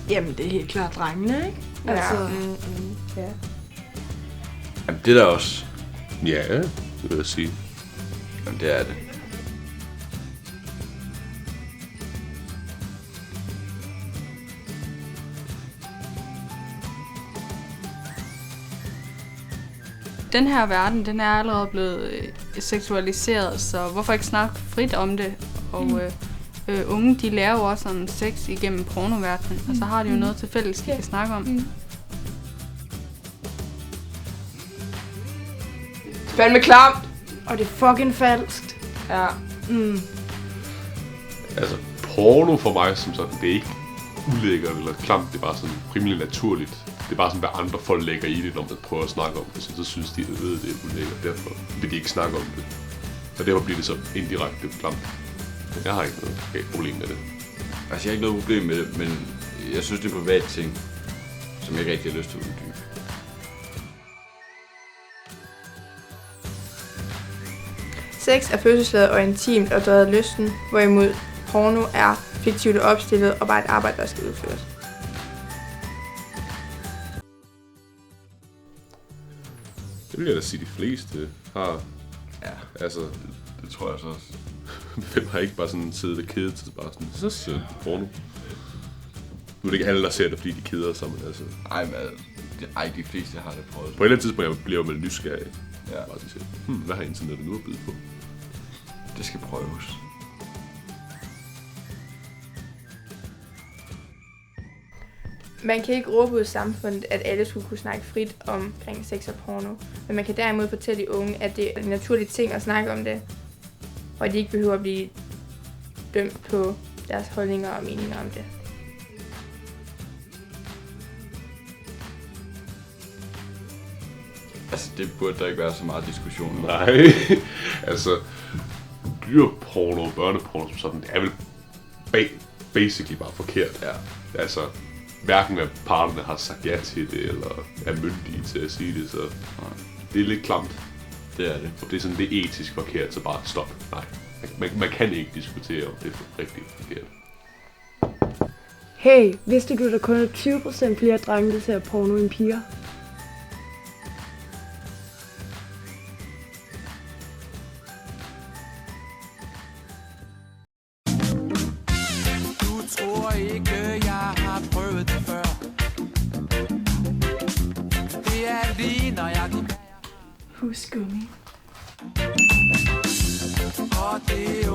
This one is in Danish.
Jamen, det er helt klart drengene, ikke? Altså, ja. Jamen, det er der også. Ja, det vil jeg sige. Jamen, det er det. Den her verden, den er allerede blevet seksualiseret, så hvorfor ikke snakke frit om det? Og unge, de lærer jo også om sex igennem pornoverdenen, og så har de jo noget til fælles, de kan snakke om. Fandme klamt. og det er fucking falskt. Ja. Altså, porno for mig som sådan, det er ikke ulækkert eller klamt, det er bare sådan rimelig naturligt. Det er bare sådan, hvad andre folk lægger i det, når man prøver at snakke om det, så synes de, at det er ulækkert, derfor vil de ikke snakke om det. Og derfor bliver det så indirekte klamt. Men jeg har ikke noget problem med det. Altså, jeg har ikke noget problem med det, men jeg synes, det er privat ting, som jeg ikke rigtig har lyst til at uddybe. Sex er følelsesladet og intimt og drevet lysten, hvorimod porno er fiktivt opstillet og bare et arbejde, der skal udføres. Det vil jeg da sige, de fleste har. Ja, Altså, det tror jeg så også. hvem har ikke bare sådan siddet og kedet til bare sådan, så ser porno. Nu er det ikke alle, der ser det, fordi de keder sig, men altså. De fleste har det prøvet. På et eller andet tidspunkt bliver man nysgerrig. Ja. Bare sådan siger, hvad har internettet nu at byde på? Det skal prøves. Man kan ikke råbe ud i samfundet, at alle skulle kunne snakke frit omkring sex og porno. Men man kan derimod fortælle de unge, at det er en naturlig ting at snakke om det. Og at de ikke behøver at blive dømt på deres holdninger og meninger om det. Altså, det burde der ikke være så meget diskussion om. Nej, altså, dyreporno, børneporno som sådan, det er vel basically bare forkert. Ja. Altså, hverken af parterne har sagt ja til det, eller er myndige til at sige det, så det er lidt klamt. Det er det. Det er sådan, det er etisk forkert, så bare stop. Nej, man kan ikke diskutere, om det er rigtig forkert. Hey, vidste du, der kun er 20% flere drenge, der ser porno end piger? Tror ikke, jeg har prøvet det før. Det er lige, når jeg Husk gummi. og det